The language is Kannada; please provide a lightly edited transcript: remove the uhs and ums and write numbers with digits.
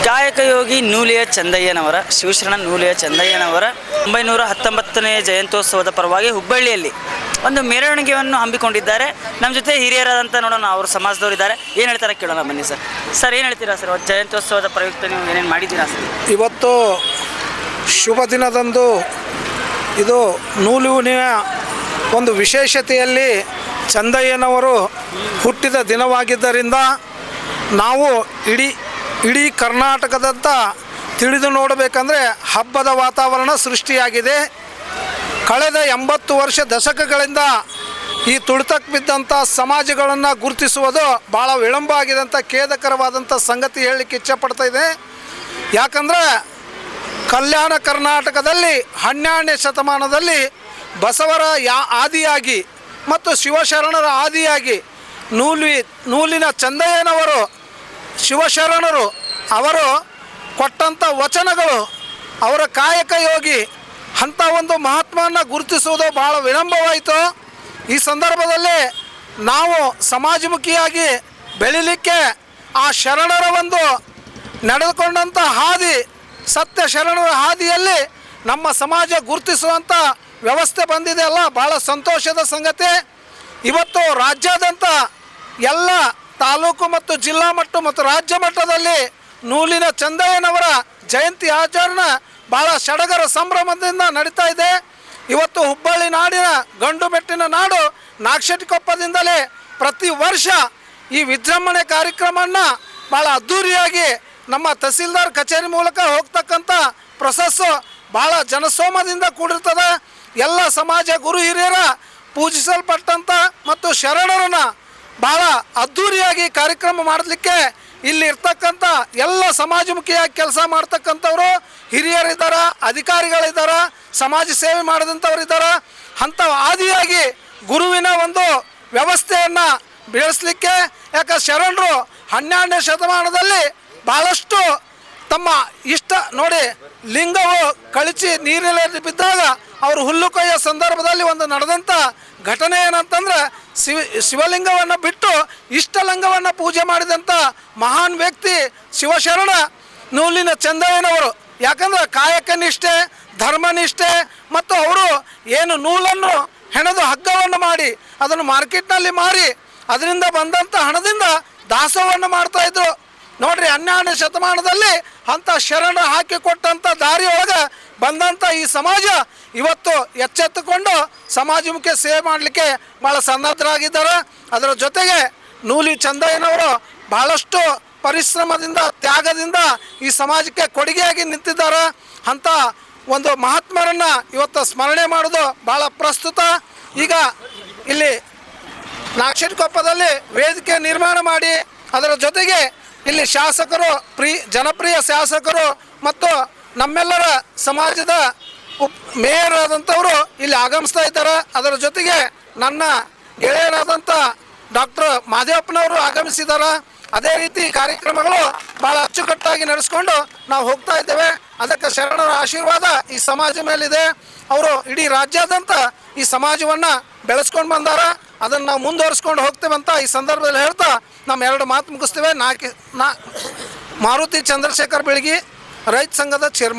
ಗಾಯಕ ಯೋಗಿ ನೂಲಿಯ ಚಂದಯ್ಯನವರ ಶಿವಶರಣ ನೂಲಿಯ ಚಂದಯ್ಯನವರ 919ನೇ ಜಯಂತ್ಯೋತ್ಸವದ ಪರವಾಗಿ ಹುಬ್ಬಳ್ಳಿಯಲ್ಲಿ ಒಂದು ಮೆರವಣಿಗೆಯನ್ನು ಹಮ್ಮಿಕೊಂಡಿದ್ದಾರೆ. ನಮ್ಮ ಜೊತೆ ಹಿರಿಯರಾದಂಥ ನೋಡೋಣ, ಅವರು ಸಮಾಜದವರಿದ್ದಾರೆ. ಏನು ಹೇಳ್ತಾರೆ ಕೇಳೋಣ ಬನ್ನಿ ಸರ್. ಸರ್ ಏನು ಹೇಳ್ತೀರಾ ಸರ್, ಜಯಂತ್ಯೋತ್ಸವದ ಪ್ರಯುಕ್ತ ನೀವು ಏನೇನು ಮಾಡಿದ್ದೀರಾ ಸರ್? ಇವತ್ತು ಶುಭ ದಿನದಂದು ಇದು ನೂಲುವಿನ ಒಂದು ವಿಶೇಷತೆಯಲ್ಲಿ ಚಂದಯ್ಯನವರು ಹುಟ್ಟಿದ ದಿನವಾಗಿದ್ದರಿಂದ ನಾವು ಇಡೀ ಕರ್ನಾಟಕದಂತ ತಿಳಿದು ನೋಡಬೇಕಂದ್ರೆ ಹಬ್ಬದ ವಾತಾವರಣ ಸೃಷ್ಟಿಯಾಗಿದೆ. ಕಳೆದ 80 ವರ್ಷ ದಶಕಗಳಿಂದ ಈ ತುಳಿತಕ್ಕೆ ಬಿದ್ದಂಥ ಸಮಾಜಗಳನ್ನು ಗುರುತಿಸುವುದು ಭಾಳ ವಿಳಂಬ ಆಗಿದೆ ಅಂತ ಖೇದಕರವಾದಂಥ ಸಂಗತಿ ಹೇಳಲಿಕ್ಕೆ ಇಚ್ಛೆಪಡ್ತಾ ಇದೆ. ಯಾಕಂದರೆ ಕಲ್ಯಾಣ ಕರ್ನಾಟಕದಲ್ಲಿ 12ನೇ ಶತಮಾನದಲ್ಲಿ ಬಸವರ ಆದಿಯಾಗಿ ಮತ್ತು ಶಿವಶರಣರ ಆದಿಯಾಗಿ ನೂಲಿನ ಚಂದಯ್ಯನವರು ಶಿವಶರಣರು ಅವರು ಕೊಟ್ಟಂಥ ವಚನಗಳು, ಅವರ ಕಾಯಕ ಯೋಗಿ ಅಂಥ ಒಂದು ಮಹಾತ್ಮನ ಗುರುತಿಸುವುದು ಭಾಳ ವಿಳಂಬವಾಯಿತು. ಈ ಸಂದರ್ಭದಲ್ಲಿ ನಾವು ಸಮಾಜಮುಖಿಯಾಗಿ ಬೆಳೀಲಿಕ್ಕೆ ಆ ಶರಣರ ಒಂದು ನಡೆದುಕೊಂಡಂಥ ಹಾದಿ, ಸತ್ಯ ಶರಣರ ಹಾದಿಯಲ್ಲಿ ನಮ್ಮ ಸಮಾಜ ಗುರುತಿಸುವಂಥ ವ್ಯವಸ್ಥೆ ಬಂದಿದೆ ಅಲ್ಲ, ಭಾಳ ಸಂತೋಷದ ಸಂಗತಿ. ಇವತ್ತು ರಾಜ್ಯಾದ್ಯಂತ ಎಲ್ಲ ತಾಲೂಕು ಮತ್ತು ಜಿಲ್ಲಾ ಮಟ್ಟ ಮತ್ತು ರಾಜ್ಯ ಮಟ್ಟದಲ್ಲಿ ನೂಲಿನ ಚಂದಯ್ಯನವರ ಜಯಂತಿ ಆಚರಣೆ ಭಾಳ ಸಡಗರ ಸಂಭ್ರಮದಿಂದ ನಡೀತಾ ಇದೆ. ಇವತ್ತು ಹುಬ್ಬಳ್ಳಿ ನಾಡಿನ ಗಂಡು ಮೆಟ್ಟಿನ ನಾಡು ನಾಗಶೆಟ್ಟಿಕೊಪ್ಪದಿಂದಲೇ ಪ್ರತಿ ವರ್ಷ ಈ ವಿಜೃಂಭಣೆ ಕಾರ್ಯಕ್ರಮವನ್ನು ಭಾಳ ಅದ್ಧೂರಿಯಾಗಿ ನಮ್ಮ ತಹಸೀಲ್ದಾರ್ ಕಚೇರಿ ಮೂಲಕ ಹೋಗ್ತಕ್ಕಂಥ ಪ್ರೊಸೆಸ್ಸು ಭಾಳ ಜನಸೋಮದಿಂದ ಕೂಡಿರ್ತದೆ. ಎಲ್ಲ ಸಮಾಜ ಗುರು ಹಿರಿಯರ ಪೂಜಿಸಲ್ಪಟ್ಟಂಥ ಮತ್ತು ಶರಣರನ್ನ ಭಾಳ ಅದ್ಧೂರಿಯಾಗಿ ಕಾರ್ಯಕ್ರಮ ಮಾಡಲಿಕ್ಕೆ ಇಲ್ಲಿ ಇರ್ತಕ್ಕಂಥ ಎಲ್ಲ ಸಮಾಜಮುಖಿಯಾಗಿ ಕೆಲಸ ಮಾಡ್ತಕ್ಕಂಥವ್ರು ಹಿರಿಯರಿದ್ದಾರೆ, ಅಧಿಕಾರಿಗಳಿದ್ದಾರೆ, ಸಮಾಜ ಸೇವೆ ಮಾಡಿದಂಥವ್ರಿದ್ದಾರೆ. ಅಂಥ ಆದಿಯಾಗಿ ಗುರುವಿನ ಒಂದು ವ್ಯವಸ್ಥೆಯನ್ನು ಬೆಳೆಸಲಿಕ್ಕೆ, ಯಾಕೆ ಶರಣರು 12ನೇ ಶತಮಾನದಲ್ಲಿ ಭಾಳಷ್ಟು ತಮ್ಮ ಇಷ್ಟ ನೋಡಿ, ಲಿಂಗವು ಕಳಚಿ ನೀರಿನಲ್ಲಿ ಬಿದ್ದಾಗ ಅವರು ಹುಲ್ಲು ಕೊಯ್ಯೋ ಸಂದರ್ಭದಲ್ಲಿ ಒಂದು ನಡೆದಂಥ ಘಟನೆ ಏನಂತಂದ್ರೆ ಶಿವಲಿಂಗವನ್ನು ಬಿಟ್ಟು ಇಷ್ಟಲಿಂಗವನ್ನು ಪೂಜೆ ಮಾಡಿದಂಥ ಮಹಾನ್ ವ್ಯಕ್ತಿ ಶಿವಶರಣ ನೂಲಿನ ಚಂದಯ್ಯನವರು. ಯಾಕಂದ್ರೆ ಕಾಯಕ ನಿಷ್ಠೆ, ಧರ್ಮನಿಷ್ಠೆ ಮತ್ತು ಅವರು ಏನು ನೂಲನ್ನು ಹೆಣೆದು ಹಗ್ಗವನ್ನು ಮಾಡಿ ಅದನ್ನು ಮಾರ್ಕೆಟ್ನಲ್ಲಿ ಮಾರಿ ಅದರಿಂದ ಬಂದಂಥ ಹಣದಿಂದ ದಾಸೋಹವನ್ನು ಮಾಡ್ತಾಯಿದ್ರು. ನೋಡ್ರಿ, 12ನೇ ಶತಮಾನದಲ್ಲಿ ಅಂಥ ಶರಣ ಹಾಕಿಕೊಟ್ಟಂಥ ದಾರಿಯೊಳಗೆ ಬಂದಂಥ ಈ ಸಮಾಜ ಇವತ್ತು ಎಚ್ಚೆತ್ತುಕೊಂಡು ಸಮಾಜಮುಖಿ ಸೇವೆ ಮಾಡಲಿಕ್ಕೆ ಭಾಳ ಸನ್ನದ್ಧರಾಗಿದ್ದಾರೆ. ಅದರ ಜೊತೆಗೆ ನೂಲಿ ಚಂದಯ್ಯನವರು ಭಾಳಷ್ಟು ಪರಿಶ್ರಮದಿಂದ, ತ್ಯಾಗದಿಂದ ಈ ಸಮಾಜಕ್ಕೆ ಕೊಡುಗೆಯಾಗಿ ನಿಂತಿದ್ದಾರೆ. ಅಂಥ ಒಂದು ಮಹಾತ್ಮರನ್ನು ಇವತ್ತು ಸ್ಮರಣೆ ಮಾಡೋದು ಭಾಳ ಪ್ರಸ್ತುತ. ಈಗ ಇಲ್ಲಿ ನಾಗಶೆಟ್ಟಿಕೊಪ್ಪದಲ್ಲಿ ವೇದಿಕೆ ನಿರ್ಮಾಣ ಮಾಡಿ ಅದರ ಜೊತೆಗೆ ಇಲ್ಲಿ ಶಾಸಕರು, ಜನಪ್ರಿಯ ಶಾಸಕರು ಮತ್ತು ನಮ್ಮೆಲ್ಲರ ಸಮಾಜದ ಮೇಯರ್ ಆದಂಥವರು ಇಲ್ಲಿ ಆಗಮಿಸ್ತಾ ಇದ್ದಾರೆ. ಅದರ ಜೊತೆಗೆ ನನ್ನ ಗೆಳೆಯರಾದಂಥ ಡಾಕ್ಟರ್ ಮಾದೇವಪ್ಪನವರು ಆಗಮಿಸಿದ್ದಾರೆ. ಅದೇ ರೀತಿ ಕಾರ್ಯಕ್ರಮಗಳು ಭಾಳ ಅಚ್ಚುಕಟ್ಟಾಗಿ ನಡೆಸ್ಕೊಂಡು ನಾವು ಹೋಗ್ತಾ ಇದ್ದೇವೆ. ಅದಕ್ಕೆ ಶರಣರ ಆಶೀರ್ವಾದ ಈ ಸಮಾಜ ಮೇಲಿದೆ. ಅವರು ಇಡೀ ರಾಜ್ಯಾದ್ಯಂತ ಈ ಸಮಾಜವನ್ನು ಬೆಳೆಸ್ಕೊಂಡು ಬಂದಾರ. ಅದನ್ನು ನಾವು ಮುಂದುವರಿಸ್ಕೊಂಡು ಹೋಗ್ತೇವೆ ಅಂತ ಈ ಸಂದರ್ಭದಲ್ಲಿ ಹೇಳ್ತಾ ನಮ್ಮ 2 ಮಾತು ಮುಗಿಸ್ತೇವೆ. ಮಾರುತಿ ಚಂದ್ರಶೇಖರ್ ಬೆಳಗಿ, ರೈತ ಸಂಘದ ಚೇರ್ಮನ್.